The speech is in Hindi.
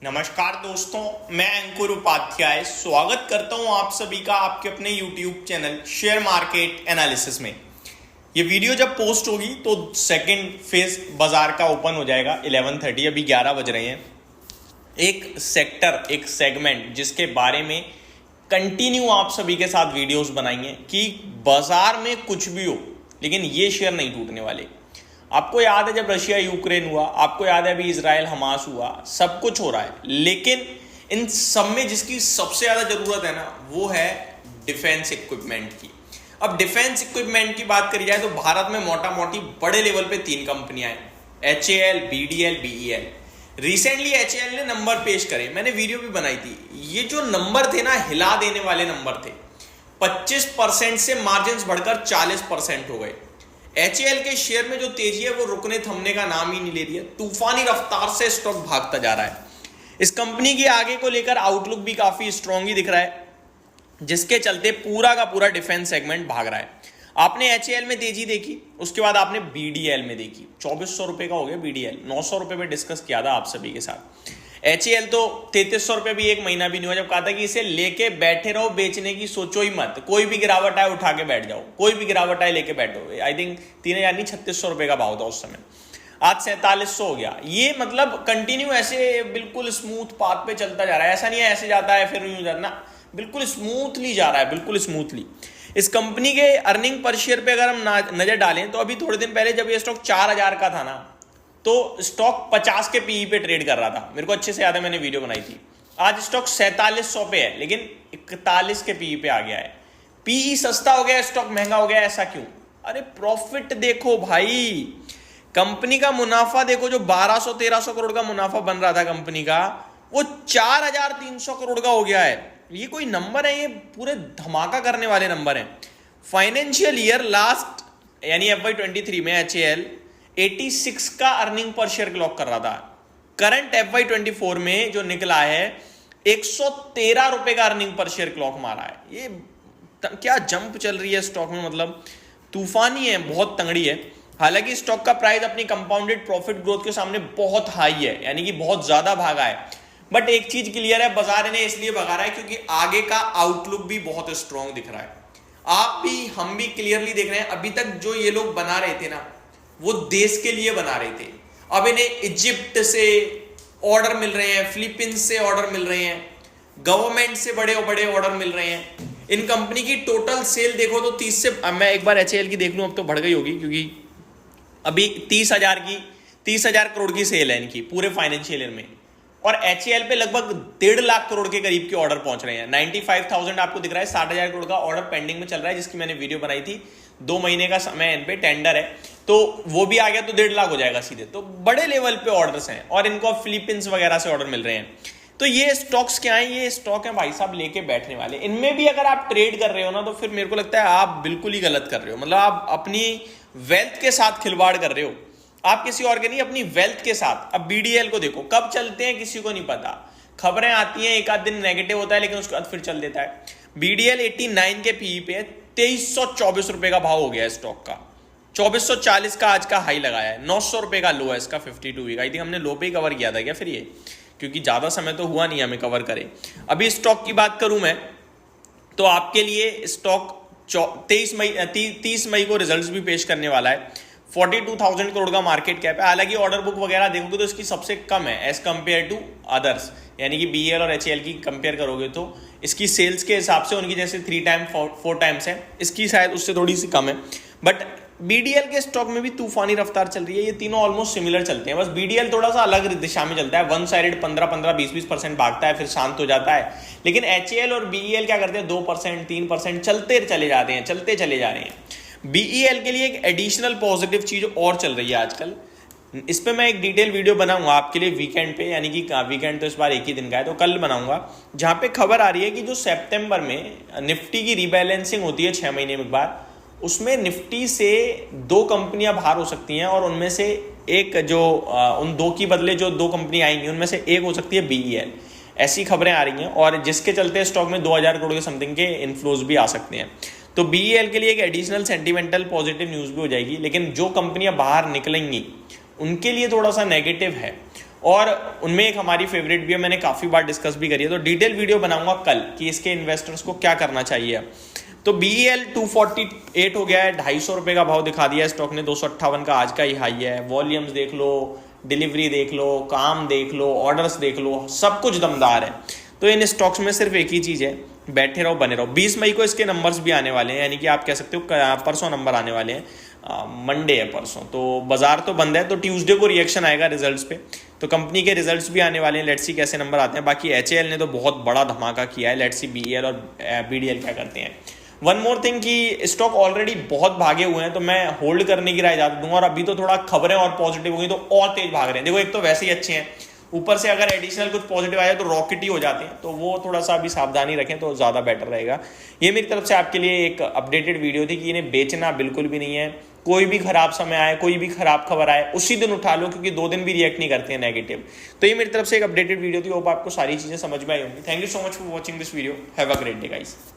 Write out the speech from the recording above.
नमस्कार दोस्तों, मैं अंकुर उपाध्याय स्वागत करता हूं आप सभी का आपके अपने YouTube channel share market analysis में। ये वीडियो जब पोस्ट होगी तो सेकंड फेज बाजार का ओपन हो जाएगा 11:30, अभी 11 बज रहे हैं। एक सेक्टर, एक सेगमेंट जिसके बारे में कंटिन्यू आप सभी के साथ वीडियोस बनाएंगे कि बाजार में कुछ भी हो लेकिन ये शेयर नहीं टूटने वाले। आपको याद है जब रशिया यूक्रेन हुआ, आपको याद है अभी इजराइल हमास हुआ, सब कुछ हो रहा है, लेकिन इन सब में जिसकी सबसे ज्यादा जरूरत है ना वो है डिफेंस इक्विपमेंट की। अब डिफेंस इक्विपमेंट की बात करी जाए तो भारत में मोटा मोटी बड़े लेवल पे 3 कंपनियां हैं, HAL, BDL, BEL। Recently HAL ने नंबर पेश करे, मैंने वीडियो भी बनाई थी। ये जो नंबर थे ना, हिला देने वाले नंबर थे। 25% से मार्जिन बढ़कर 40% हो गए। HAL के शेयर में जो तेजी है वो रुकने थमने का नाम ही नहीं ले रही है, तूफानी रफ्तार से स्टॉक भागता जा रहा है। इस कंपनी के आगे को लेकर आउटलुक भी काफी स्ट्रांग ही दिख रहा है, जिसके चलते पूरा का पूरा डिफेंस सेगमेंट भाग रहा है। आपने HAL में तेजी देखी, उसके बाद आपने BDL में देखी। 2400 रुपए का हो गया BDL, 900 रुपए पे डिस्कस किया था आप सभी के साथ। HAL तो 3300 रुपए भी एक महीना भी नहीं हुआ जब कहा था कि इसे लेके बैठे रहो, बेचने की सोचो ही मत, कोई भी गिरावट आए उठा के बैठ जाओ, कोई भी गिरावट आए लेके बैठो। आई थिंक 3000 नहीं 3600 रुपए का भाव था उस समय, आज 4700 हो गया। ये मतलब कंटिन्यू ऐसे बिल्कुल स्मूथ पाथ पे चलता जा रहा है, ऐसा नहीं है ऐसे जाता है फिर यूं जाना, बिल्कुल स्मूथली जा रहा है, बिल्कुल स्मूथली। इस कंपनी के अर्निंग पर शेयर पे अगर हम नजर डालें तो अभी थोड़े दिन पहले जब ये स्टॉक 4000 का था ना, तो स्टॉक 50 के पीई पे ट्रेड कर रहा था, मेरे को अच्छे से याद है, मैंने वीडियो बनाई थी। आज स्टॉक 4700 पे है लेकिन 41 के पीई पे आ गया है। पीई सस्ता हो गया, स्टॉक महंगा हो गया, ऐसा क्यों? अरे प्रॉफिट देखो भाई, कंपनी का मुनाफा देखो, जो 1200-1300 करोड़ का मुनाफा बन रहा था कंपनी का, वो 4300 करोड़ का हो गया है। ये कोई नंबर है? ये पूरे धमाका करने वाले नंबर हैं। फाइनेंशियल ईयर लास्ट यानी FY23 में HAL 86 का अर्निंग पर शेयर क्लॉक कर रहा था। करंट FY24 में जो निकला है 113 रुपए का अर्निंग पर शेयर क्लॉक मारा है। ये क्या जंप चल रही है स्टॉक में, मतलब तूफानी है, बहुत तंगड़ी है। हालांकि स्टॉक का प्राइस अपनी कंपाउंडेड प्रॉफिट ग्रोथ के सामने बहुत हाई है, यानी कि बहुत ज्यादा भागा है। बट एक चीज क्लियर है, बाजार इन्हें इसलिए भगा रहा है क्योंकि आगे का आउटलुक भी बहुत स्ट्रांग दिख रहा है। आप भी, हम भी क्लियरली देख रहे हैं। अभी तक जो ये लोग बना रहे थे ना, वो देश के लिए बना रहे थे। अब इन्हें इजिप्ट से ऑर्डर मिल रहे हैं, फिलीपींस से ऑर्डर मिल रहे हैं, गवर्नमेंट से बड़े बड़े ऑर्डर मिल रहे हैं। इन कंपनी की टोटल सेल देखो तो 30 से, अब मैं एक बार HAL की देख लूं, अब तो बढ़ गई होगी क्योंकि अभी 30,000 करोड़ की सेल है इनकी पूरे फाइनेंशियल ईयर में, और HAL पे लगभग 1.5 लाख करोड़ के करीब के ऑर्डर पहुंच रहे हैं। 95,000 आपको दिख रहा है, 60,000 करोड़ का ऑर्डर पेंडिंग में चल रहा है, जिसकी मैंने वीडियो बनाई थी। 2 महीने का समय इन पे टेंडर है, तो वो भी आ गया तो 1.5 लाख हो जाएगा सीधे। तो बड़े लेवल पे ऑर्डर्स हैं और इनको फिलीपींस वगैरह से ऑर्डर मिल रहे हैं। तो ये स्टॉक्स क्या हैं? ये स्टॉक है भाई साहब लेके बैठने वाले। इनमें भी अगर आप ट्रेड कर रहे हो ना, तो फिर मेरे को लगता है आप बिल्कुल ही गलत कर रहे हो। मतलब आप अपनी वेल्थ के साथ खिलवाड़ कर रहे हो, आप किसी और के नहीं, अपनी वेल्थ के साथ। अब BDL को देखो, कब चलते हैं किसी को नहीं पता, खबरें आती हैं, एक आध दिन नेगेटिव होता है लेकिन उसके बाद फिर चल देता है। BDL 89 के पीई पे 2324 रुपए का भाव हो गया है स्टॉक का। 2440 का आज का हाई लगाया है, 900 रुपए का लो है इसका 52 वीक। आई थिंक हमने लो पे ही कवर किया था क्या फिर ये, क्योंकि ज्यादा समय तो हुआ नहीं हमें कवर करे। अभी स्टॉक की बात करूं मैं तो आपके लिए स्टॉक 30 मई को रिजल्ट्स भी पेश करने वाला है। 42,000 करोड़ का मार्केट कैप है। हालांकि ऑर्डर बुक वगैरह देखोगे तो इसकी सबसे कम है एज कंपेयर टू अदर्स, यानी कि BEL और HAL की कंपेयर करोगे तो इसकी सेल्स के हिसाब से उनकी जैसे 3 टाइम 4 टाइम्स है, इसकी शायद उससे थोड़ी सी कम है। बट BDL के स्टॉक में भी तूफानी रफ्तार चल रही है। ये तीनों ऑलमोस्ट सिमिलर चलते हैं, बस BDL थोड़ा सा अलग दिशा में चलता है। वन साइडेड 15-15, 20-20% भागता है फिर शांत हो जाता है। लेकिन HAL और BEL क्या करते हैं, 2%, 3% चलते चले जाते हैं, चलते चले जा रहे हैं। BEL के लिए एक एडिशनल पॉजिटिव चीज और चल रही है आजकल, इस पे मैं एक डिटेल वीडियो बनाऊंगा आपके लिए वीकेंड पे, यानी कि वीकेंड तो इस बार एक ही दिन का है तो कल बनाऊंगा, जहां पे खबर आ रही है कि जो सितंबर में निफ्टी की रीबैलेंसिंग होती है 6 महीने में एक बार, उसमें निफ्टी से 2 कंपनियां बाहर हो सकती हैं और उनमें से एक जो उन 2 की बदले जो 2 कंपनी आएंगी उनमें से एक हो सकती है BEL। ऐसी खबरें आ रही हैं और जिसके चलते स्टॉक में 2000 करोड़ के समथिंग के इनफ्लोज भी आ सकते हैं। तो BEL के लिए एक एडिशनल सेंटिमेंटल पॉजिटिव न्यूज भी हो जाएगी, लेकिन जो कंपनियां बाहर निकलेंगी उनके लिए थोड़ा सा नेगेटिव है। और उनमें एक हमारी फेवरेट भी है, मैंने काफ़ी बार डिस्कस भी करी है, तो डिटेल वीडियो बनाऊंगा कल कि इसके इन्वेस्टर्स को क्या करना चाहिए। तो BEL 248 हो गया है, 250 रुपये का भाव दिखा दिया है स्टॉक ने, 258 का आज का ही हाई है। वॉल्यूम्स देख लो, डिलीवरी देख लो, काम देख लो, ऑर्डर्स देख लो, सब कुछ दमदार है। तो इन स्टॉक्स में सिर्फ एक ही चीज़ है, बैठे रहो बने रहो। 20 मई को इसके नंबर्स भी आने वाले हैं, यानी कि आप कह सकते हो परसों नंबर आने वाले हैं, मंडे है परसों, तो बाजार तो बंद है, तो ट्यूसडे को रिएक्शन आएगा रिजल्ट्स पे, तो कंपनी के रिजल्ट्स भी आने वाले हैं। लेट्स सी कैसे नंबर आते हैं। बाकी HAL ने तो बहुत बड़ा धमाका किया है, लेट्स सी BEL और BDL क्या करते हैं। वन मोर थिंग कि स्टॉक ऑलरेडी बहुत भागे हुए हैं, तो मैं होल्ड करने की राय ज्यादा दूंगा, और अभी तो थोड़ा खबरें और पॉजिटिव होगी तो और तेज भाग रहे हैं। देखो एक तो वैसे ही अच्छे हैं, ऊपर से अगर एडिशनल कुछ पॉजिटिव आया तो रॉकेट ही हो जाते हैं, तो वो थोड़ा सा अभी सावधानी रखें तो ज़्यादा बेटर रहेगा। ये मेरी तरफ से आपके लिए एक अपडेटेड वीडियो थी कि इन्हें बेचना बिल्कुल भी नहीं है। कोई भी खराब समय आए, कोई भी खराब खबर आए, उसी दिन उठा लो, क्योंकि 2 दिन भी रिएक्ट नहीं करते हैं नेगेटिव। तो ये मेरी तरफ से एक अपडेटेड वीडियो थी, होप आपको सारी चीज़ें समझ में आई होंगी। Thank you so much for watching this video, have a great day guys.